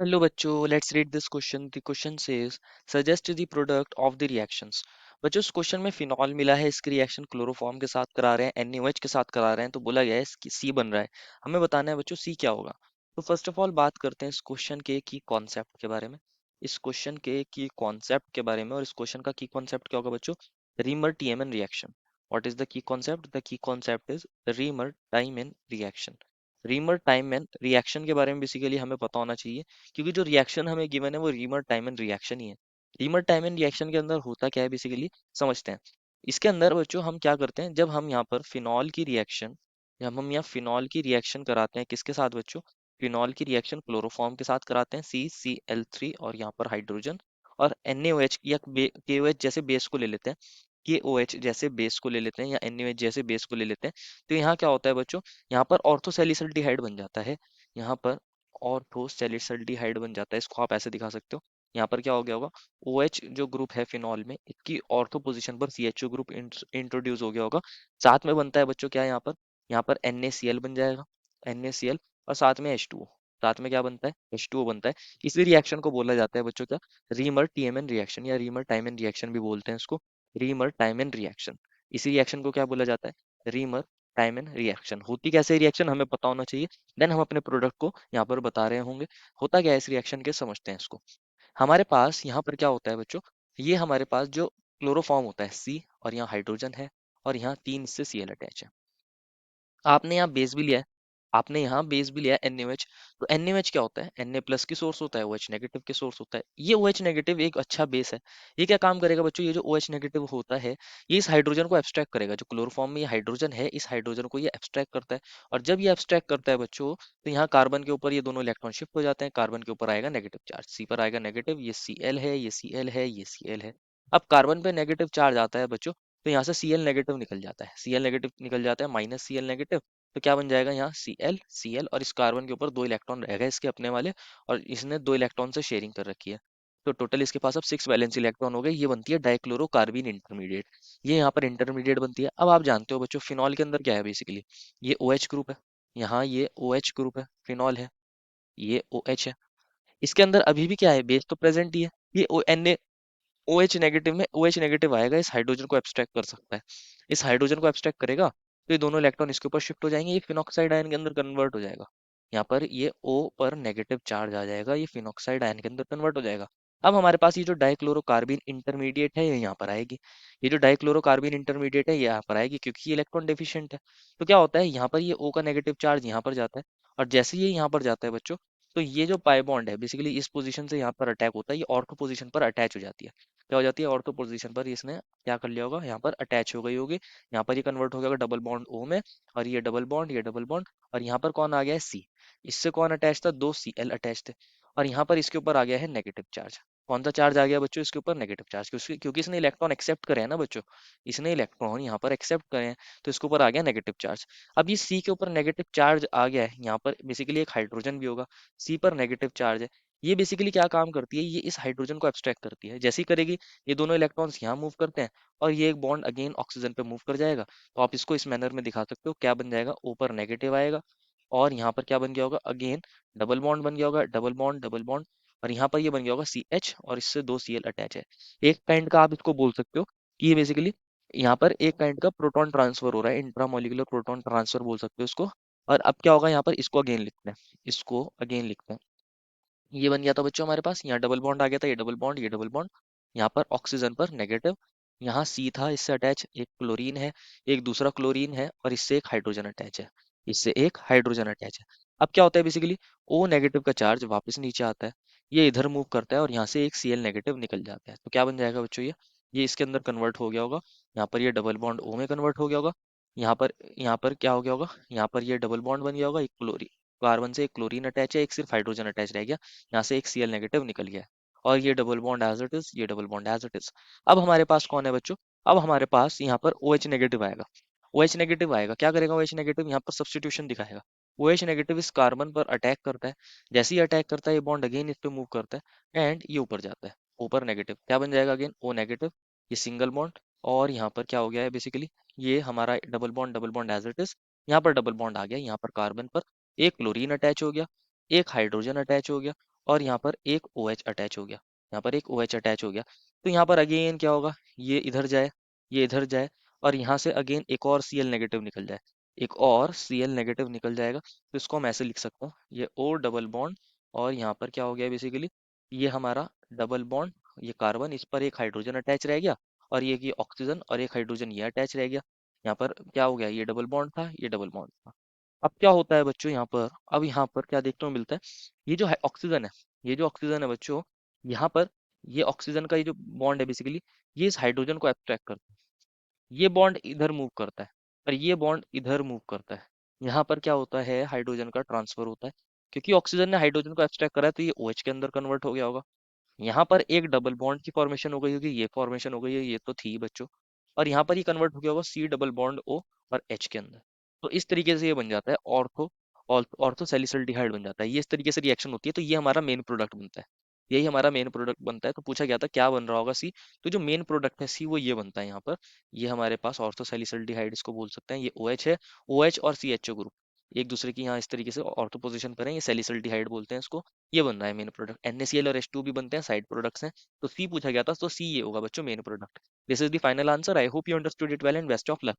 Hello बच्चों, let's read this question. The question says, suggest the product of the reactions. बच्चों इस question में phenol मिला है, इसकी रिएक्शन क्लोरोफॉर्म के साथ करा रहे हैं, NaOH के साथ करा रहे हैं, तो बोला गया है इसकी सी बन रहा है। हमें बताना है बच्चों सी क्या होगा। तो फर्स्ट ऑफ ऑल बात करते हैं इस क्वेश्चन के की कॉन्सेप्ट के बारे में। इस क्वेश्चन के की कॉन्सेप्ट के बारे में, और इस क्वेश्चन का की कॉन्सेप्ट क्या होगा बच्चों? Reimer Tiemann reaction. What is the key concept? The key concept is Reimer Tiemann reaction. Reimer Tiemann reaction के बारे में बेसिकली हमें पता होना चाहिए, क्योंकि जो रिएक्शन हमें गिवन है वो रीमर टाइमन रिएक्शन ही है। रीमर टाइमन रिएक्शन के अंदर होता क्या है बेसिकली समझते हैं। इसके अंदर बच्चों हम क्या करते हैं, जब हम यहाँ पर फिनॉल की रिएक्शन, जब हम यहाँ फिनॉल की रिएक्शन कराते हैं किसके साथ बच्चों? फिनॉल की रिएक्शन क्लोरोफॉर्म के साथ कराते हैं, CCl3 और यहाँ पर हाइड्रोजन, और NaOH या KOH जैसे बेस को ले लेते हैं, KOH जैसे बेस को ले लेते हैं या NaOH जैसे बेस को ले लेते हैं। तो यहाँ क्या होता है बच्चों? यहाँ पर ऑर्थोसैलिसल्डिहाइड बन जाता है। यहाँ पर ऑर्थोसैलिसल्डिहाइड बन जाता है। इसको आप ऐसे दिखा सकते हो। यहाँ पर क्या हो गया होगा? OH जो ग्रुप है फिनॉल में, इसकी ऑर्थो पोजीशन पर CHO ग्रुप इंट्रोड्यूस हो गया होगा। साथ में बनता है बच्चों क्या यहाँ पर NaCl बन जाएगा, NaCl, और साथ में H2O। साथ में क्या बनता है? H2O बनता है। इसी रिएक्शन को बोला जाता है बच्चों क्या? रीमर टीएमएन रिएक्शन या रीमर टाइमन रिएक्शन भी बोलते हैं इसको। Reamer टाइमन reaction. इसी रिएक्शन को क्या बोला जाता है? Reamer टाइमन reaction. होती कैसे रिएक्शन हमें पता होना चाहिए, देन हम अपने प्रोडक्ट को यहाँ पर बता रहे होंगे। होता क्या है इस रिएक्शन के, समझते हैं इसको। हमारे पास यहाँ पर क्या होता है बच्चों? ये हमारे पास जो क्लोरोफॉर्म होता है C, और यहाँ हाइड्रोजन है, और यहाँ 3 इससे Cl अटैच है। आपने यहाँ बेस भी लिया है, आपने यहाँ बेस भी लिया है NaOH। तो NaOH क्या होता है? Na प्लस की सोर्स होता है, OH नेगेटिव की सोर्स होता है। ये OH नेगेटिव एक अच्छा बेस है। ये क्या काम करेगा बच्चों? ये जो OH नेगेटिव होता है, ये इस हाइड्रोजन को एब्स्ट्रैक्ट करेगा। जो क्लोरोफॉर्म में ये हाइड्रोजन है, इस हाइड्रोजन को ये एब्स्ट्रैक्ट करता है। और जब ये एब्स्ट्रैक्ट करता है बच्चों, तो यहाँ कार्बन के ऊपर ये दोनों इलेक्ट्रॉन शिफ्ट हो जाते हैं। कार्बन के ऊपर आएगा नेगेटिव चार्ज, सी पर आएगा नेगेटिव। ये Cl है, ये Cl है, ये Cl है। अब कार्बन पे नेगेटिव चार्ज आता है बच्चों, तो यहाँ से Cl नेगेटिव निकल जाता है, Cl नेगेटिव निकल जाता है, माइनस Cl नेगेटिव। तो क्या बन जाएगा यहाँ? Cl, और इस कार्बन के ऊपर 2 इलेक्ट्रॉन रहेगा इसके अपने वाले, और इसने 2 इलेक्ट्रॉन से शेयरिंग कर रखी है। तो टोटल इसके पास अब 6 वैलेंस इलेक्ट्रॉन हो गए। ये बनती है डाइक्लोरोकार्बीन इंटरमीडिएट। ये यहाँ पर इंटरमीडिएट बनती है। अब आप जानते हो बच्चों फिनॉल के अंदर क्या है बेसिकली? ये OH ग्रुप है, यहाँ ये OH ग्रुप है, फिनॉल है, ये OH है। इसके अंदर अभी भी क्या है? बेस तो प्रेजेंट ही है। ये OH नेगेटिव में OH नेगेटिव आएगा, इस हाइड्रोजन को एब्स्ट्रैक्ट कर सकता है। इस हाइड्रोजन को एब्स्ट्रैक्ट करेगा, तो ये दोनों इलेक्ट्रॉन इसके ऊपर शिफ्ट हो जाएंगे, ये फिनॉक्साइड आयन के अंदर कन्वर्ट हो जाएगा। यहाँ पर ये O पर नेगेटिव चार्ज आ जाएगा, ये फिनॉक्साइड आयन के अंदर कन्वर्ट हो जाएगा। अब हमारे पास ये जो डाइक्लोरोकार्बीन इंटरमीडिएट है, ये यहाँ पर आएगी। ये जो डाइक्लोरोकार्बीन इंटरमीडिएट है, ये यहाँ पर आएगी, क्योंकि ये इलेक्ट्रॉन डेफिशिएंट है। तो क्या होता है, यहाँ पर ये O का नेगेटिव चार्ज यहाँ पर जाता है, और जैसे ये यहाँ पर जाता है बच्चों, तो ये जो पाई बॉन्ड है बेसिकली इस पोजीशन से यहाँ पर अटैक होता है, ये ऑर्थो पोजीशन पर अटैच हो जाती है। क्या हो जाती है? ऑर्थो पोजीशन पर इसने क्या कर लिया होगा, यहाँ पर अटैच हो गई होगी। यहाँ पर ये कन्वर्ट हो गया होगा डबल बॉन्ड O में, और ये डबल बॉन्ड, ये डबल बॉन्ड, और यहाँ पर कौन आ गया है? C। इससे कौन अटैच था? 2 Cl अटैच थे। और यहाँ पर इसके ऊपर आ गया है नेगेटिव चार्ज। कौन सा चार्ज आ गया बच्चों इसके ऊपर? नेगेटिव चार्ज, क्योंकि इसने इलेक्ट्रॉन एक्सेप्ट करे हैं ना बच्चों, इसने इलेक्ट्रॉन यहाँ पर एक्सेप्ट करे हैं, तो इसके ऊपर आ गया नेगेटिव चार्ज। अब ये C के ऊपर नेगेटिव चार्ज आ गया है, यहाँ पर बेसिकली एक हाइड्रोजन भी होगा, C पर नेगेटिव चार्ज है। ये बेसिकली क्या काम करती है? ये इस हाइड्रोजन को एब्स्ट्रैक्ट करती है। जैसे ही करेगी, ये दोनों इलेक्ट्रॉन्स यहाँ मूव करते हैं, और ये एक बॉन्ड अगेन ऑक्सीजन पे मूव कर जाएगा। तो आप इसको इस मैनर में दिखा सकते हो, क्या बन जाएगा? ऊपर नेगेटिव आएगा, और यहाँ पर क्या बन गया होगा? अगेन डबल बॉन्ड बन गया होगा, डबल बॉन्ड, डबल बॉन्ड, और यहाँ पर ये बन गया होगा CH, और इससे 2 Cl अटैच है। एक काइंड का आप इसको बोल सकते हो कि ये बेसिकली यहाँ पर एक काइंड का प्रोटॉन ट्रांसफर हो रहा है, इंट्रामोलिकुलर प्रोटॉन ट्रांसफर बोल सकते हो इसको। और अब क्या होगा यहाँ पर? इसको अगेन लिखते हैं, इसको अगेन लिखते हैं। ये बन गया था बच्चों हमारे पास, यहाँ डबल बॉन्ड आ गया था, ये डबल बॉन्ड, ये डबल बॉन्ड, यहाँ पर ऑक्सीजन पर नेगेटिव, यहाँ C था, इससे अटैच एक क्लोरीन है, एक दूसरा क्लोरीन है, और इससे एक हाइड्रोजन अटैच है, इससे एक हाइड्रोजन अटैच है। अब क्या होता है बेसिकली? O नेगेटिव का चार्ज वापस नीचे आता है, ये इधर मूव करता है, और यहाँ से एक Cl नेगेटिव निकल जाता है। तो क्या बन जाएगा बच्चों? ये इसके अंदर कन्वर्ट हो गया होगा, यहाँ पर ये डबल बॉन्ड O में कन्वर्ट हो गया होगा, यहाँ पर क्या हो गया होगा? यहाँ पर ये डबल बॉन्ड बन गया होगा, एक क्लोरीन, कार्बन से एक क्लोरीन अटैच है, एक सिर्फ हाइड्रोजन अटैच रह गया, यहाँ से एक Cl नेगेटिव निकल गया है। और ये double bond as it is, ये double bond as it is. अब हमारे पास कौन है बच्चों? अब हमारे पास यहाँ पर OH नेगेटिव आएगा। OH नेगेटिव आएगा, क्या करेगा OH नेगेटिव? यहाँ पर सब्स्टिट्यूशन दिखाएगा। OH नेगेटिव इस कार्बन पर अटैक करता है, जैसे ही अटैक करता है ये बॉन्ड अगेन इस पे मूव करता है, एंड ये ऊपर जाता है, ऊपर नेगेटिव। क्या बन जाएगा अगेन? O नेगेटिव, ये सिंगल बॉन्ड, और यहाँ पर क्या हो गया है बेसिकली? ये हमारा double bond as it is, यहाँ पर डबल बॉन्ड आ गया, यहाँ पर कार्बन पर एक क्लोरीन अटैच हो गया, एक हाइड्रोजन अटैच हो गया, और यहाँ पर एक OH अटैच हो गया, यहाँ पर एक OH अटैच हो गया। तो यहाँ पर अगेन क्या होगा, ये इधर जाए, ये इधर जाए, और यहाँ से अगेन एक और Cl नेगेटिव निकल जाए, एक और Cl नेगेटिव निकल जाएगा। तो इसको हम ऐसे लिख सकता हूँ, ये O डबल बॉन्ड, और यहाँ पर क्या हो गया बेसिकली, ये हमारा डबल बॉन्ड, ये कार्बन, इस पर एक हाइड्रोजन अटैच रह गया, और ये कि ऑक्सीजन और एक हाइड्रोजन ये अटैच रह गया। यहाँ पर क्या हो गया, ये डबल बॉन्ड था, ये डबल बॉन्ड था। अब क्या होता है बच्चों यहाँ पर, अब यहाँ पर क्या देखने को मिलता है, ये जो ऑक्सीजन है, ये जो ऑक्सीजन है बच्चों, यहाँ पर ये ऑक्सीजन का ये जो बॉन्ड है बेसिकली, ये इस हाइड्रोजन को एब्स्ट्रैक्ट करता है, ये बॉन्ड इधर मूव करता है, और ये बॉन्ड इधर मूव करता है। यहाँ पर क्या होता है, हाइड्रोजन का ट्रांसफर होता है, क्योंकि ऑक्सीजन ने हाइड्रोजन को एब्स्ट्रैक्ट करा है, तो ये OH के अंदर कन्वर्ट हो गया होगा। यहाँ पर एक डबल बॉन्ड की फॉर्मेशन हो गई होगी, ये फॉर्मेशन हो गई है, ये तो थी बच्चों, और यहाँ पर ही कन्वर्ट हो गया होगा C डबल बॉन्ड O और H के अंदर। तो इस तरीके से ये बन जाता है ऑर्थो सैलिसल्डिहाइड बन जाता है। ये इस तरीके से रिएक्शन होती है, तो ये हमारा मेन प्रोडक्ट बनता है, यही हमारा मेन प्रोडक्ट बनता है। तो पूछा गया था क्या बन रहा होगा सी, तो जो मेन प्रोडक्ट है सी वो ये बनता है यहाँ पर। ये हमारे पास ऑर्थो सैलिसल्डिहाइड इसको बोल सकते हैं, ये OH है, OH और CHO ग्रुप एक दूसरे की यहाँ इस तरीके से ऑर्थो पोजिशन पर है, ये सैलिसल्डिहाइड बोलते हैं इसको। ये बन रहा है मेन प्रोडक्ट। NaCl और H2 भी बनते हैं, साइड प्रोडक्ट्स हैं। तो सी पूछा गया था, तो सी ये होगा बच्चों main product. This is the final answer. I hope you understood it well and best of luck.